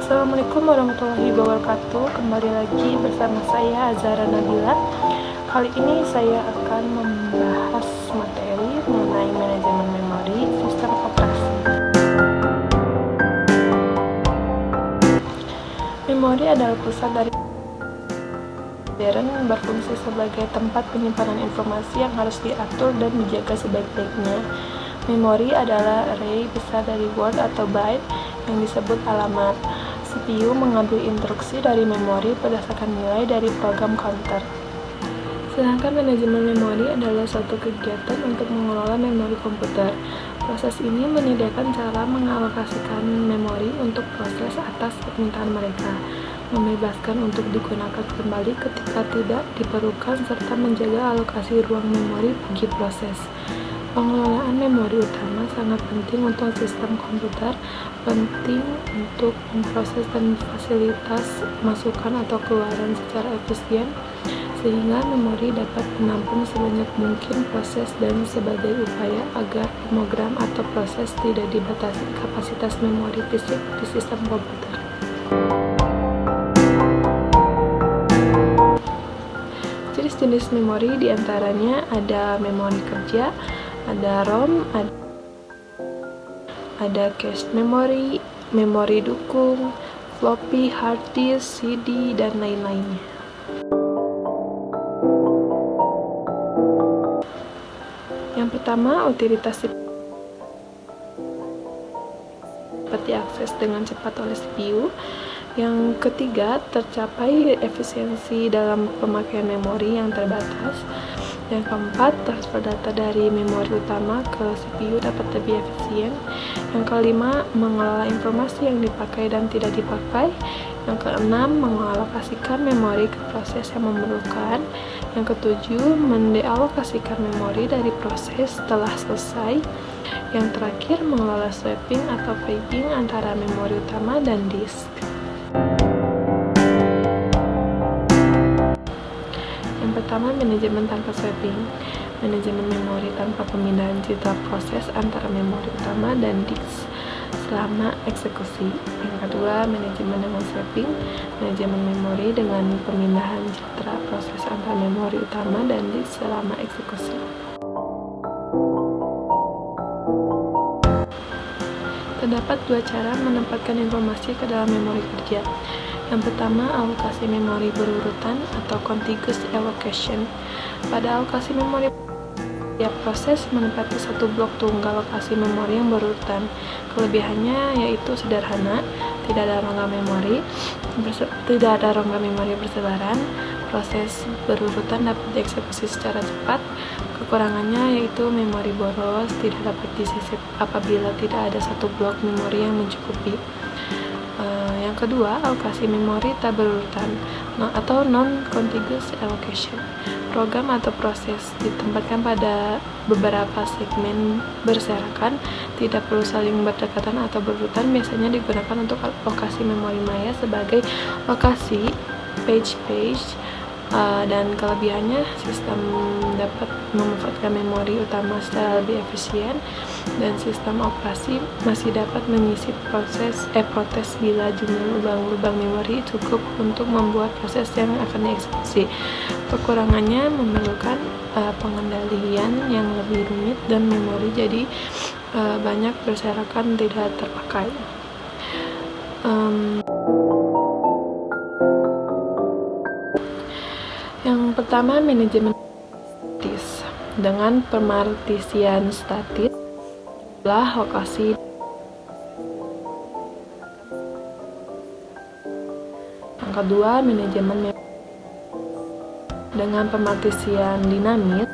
Assalamualaikum warahmatullahi wabarakatuh. Kembali lagi bersama saya Azhara Nabila. Kali ini saya akan membahas materi mengenai manajemen memori sistem operasi. Memori adalah pusat dari modern, berfungsi sebagai tempat penyimpanan informasi yang harus diatur dan dijaga sebaik-baiknya. Memori adalah array besar dari word atau byte yang disebut alamat. CPU mengambil instruksi dari memori berdasarkan nilai dari program counter. Sedangkan manajemen memori adalah suatu kegiatan untuk mengelola memori komputer. Proses ini menyediakan cara mengalokasikan memori untuk proses atas permintaan mereka, membebaskan untuk digunakan kembali ketika tidak diperlukan, serta menjaga alokasi ruang memori bagi proses. Pengelolaan memori utama sangat penting untuk sistem komputer, penting untuk memproses dan fasilitas masukan atau keluaran secara efisien, sehingga memori dapat menampung sebanyak mungkin proses dan sebagai upaya agar program atau proses tidak dibatasi kapasitas memori fisik di sistem komputer. Jenis-jenis memori diantaranya ada memori kerja, ada ROM, ada cache memory, memori dukung, floppy, hard disk, CD, dan lain-lainnya. Yang pertama, utilitas dapat diakses dengan cepat oleh CPU. Yang ketiga, tercapai efisiensi dalam pemakaian memori yang terbatas. Yang keempat, transfer data dari memori utama ke CPU dapat lebih efisien. Yang kelima, mengelola informasi yang dipakai dan tidak dipakai. Yang keenam, mengalokasikan memori ke proses yang memerlukan. Yang ketujuh, mendealokasikan memori dari proses setelah selesai. Yang terakhir, mengelola swapping atau paging antara memori utama dan disk. Pertama, manajemen tanpa swapping. Manajemen memori tanpa pemindahan citra proses antara memori utama dan disk selama eksekusi. Yang kedua, manajemen dengan swapping. Manajemen memori dengan pemindahan citra proses antara memori utama dan disk selama eksekusi. Terdapat dua cara menempatkan informasi ke dalam memori kerja. Yang pertama, alokasi memori berurutan atau contiguous allocation. Pada alokasi memori, tiap proses menempati satu blok tunggal lokasi memori yang berurutan. Kelebihannya yaitu sederhana, tidak ada rongga memori bersebaran, proses berurutan dapat dieksekusi secara cepat. Kekurangannya yaitu memori boros, tidak dapat disisip apabila tidak ada satu blok memori yang mencukupi. Yang kedua, alokasi memori tak berurutan atau non-contiguous allocation. Program atau proses ditempatkan pada beberapa segmen berserakan, tidak perlu saling berdekatan atau berurutan, biasanya digunakan untuk lokasi memori maya sebagai lokasi page, dan kelebihannya sistem dapat memanfaatkan memori utama secara lebih efisien, dan sistem operasi masih dapat mengisi proses bila jumlah lubang-lubang memori cukup untuk membuat proses yang akan dieksekusi. Kekurangannya memerlukan pengendalian yang lebih rumit dan memori jadi banyak berserakan tidak terpakai. Yang pertama, manajemen statis. Dengan pemartisian statis, lokasi. Yang kedua, manajemen memori dengan pemartisian dinamis.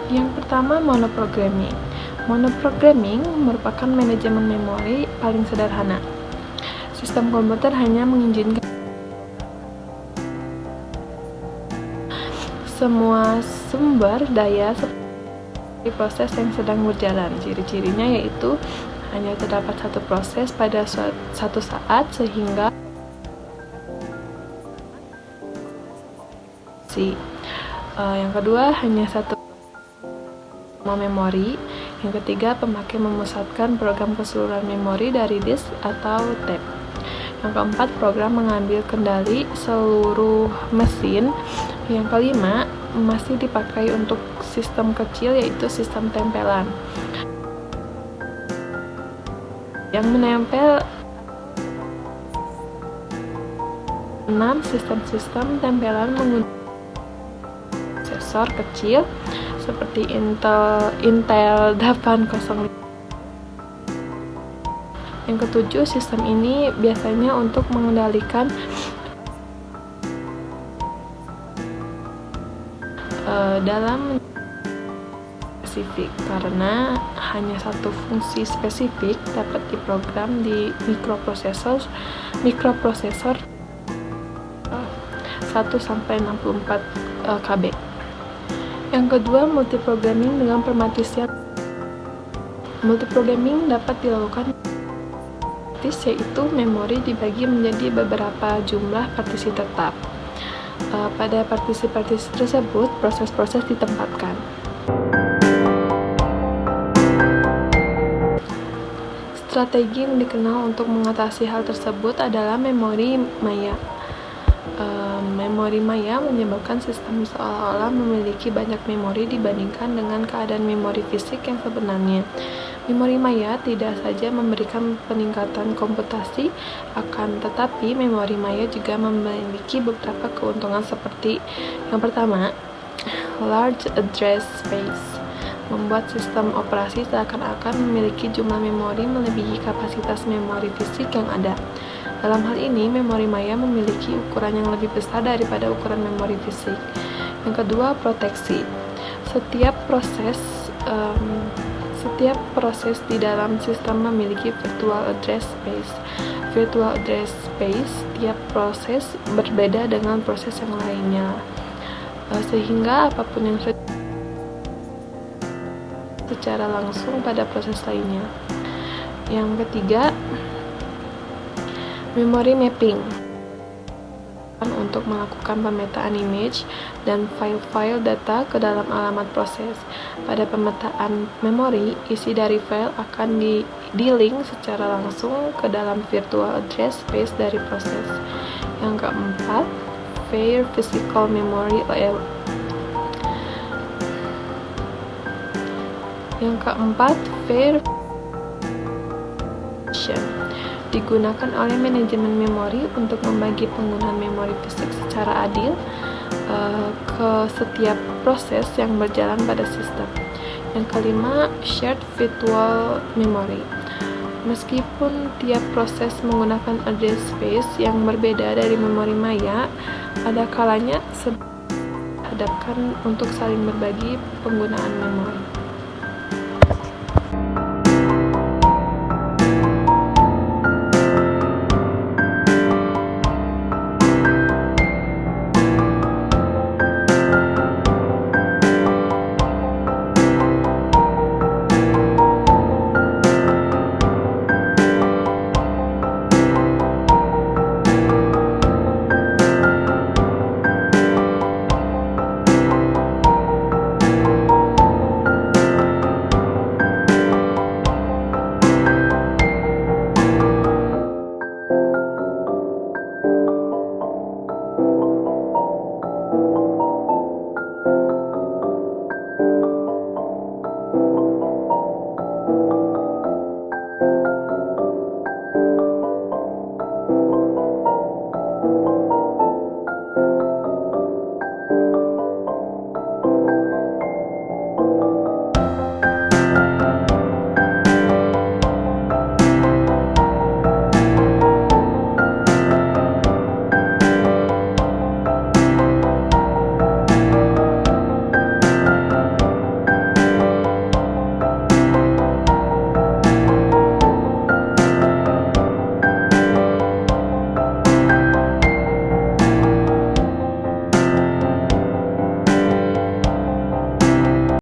Yang pertama, monoprogramming. Monoprogramming merupakan manajemen memori paling sederhana. Sistem komputer hanya mengizinkan semua sumber daya seperti proses yang sedang berjalan. Ciri-cirinya yaitu hanya terdapat satu proses pada satu saat, sehingga yang kedua, hanya satu memori. Yang ketiga, pemakai memusatkan program keseluruhan memori dari disk atau tape. Yang keempat, program mengambil kendali seluruh mesin. Yang kelima, masih dipakai untuk sistem kecil, yaitu sistem tempelan yang menempel. 6. Sistem-sistem tempelan menggunakan prosesor kecil seperti Intel 805. Yang ketujuh, sistem ini biasanya untuk mengendalikan dalam spesifik, karena hanya satu fungsi spesifik dapat diprogram di mikroprosesor 1-64 KB. Yang kedua, multiprogramming dengan permutasian. Multiprogramming dapat dilakukan yaitu memori dibagi menjadi beberapa jumlah partisi tetap. Pada partisi-partisi tersebut, proses-proses ditempatkan. Strategi yang dikenal untuk mengatasi hal tersebut adalah memori maya. Memori maya menyebabkan sistem seolah-olah memiliki banyak memori dibandingkan dengan keadaan memori fisik yang sebenarnya. Memori maya tidak saja memberikan peningkatan komputasi, akan tetapi memori maya juga memiliki beberapa keuntungan seperti yang pertama, large address space, membuat sistem operasi seakan-akan memiliki jumlah memori melebihi kapasitas memori fisik yang ada. Dalam hal ini, memori maya memiliki ukuran yang lebih besar daripada ukuran memori fisik. Yang kedua, proteksi. Setiap proses di dalam sistem memiliki virtual address space. Virtual address space tiap proses berbeda dengan proses yang lainnya, sehingga apapun yang secara langsung pada proses lainnya. Yang ketiga, memory mapping untuk melakukan pemetaan image dan file-file data ke dalam alamat proses. Pada pemetaan memori, isi dari file akan di-link secara langsung ke dalam virtual address space dari proses. Yang keempat, fair physical memory layout. Digunakan oleh manajemen memori untuk membagi penggunaan memori fisik secara adil ke setiap proses yang berjalan pada sistem. Yang kelima, shared virtual memory. Meskipun tiap proses menggunakan address space yang berbeda dari memori maya, ada kalanya dihadapkan untuk saling berbagi penggunaan memori.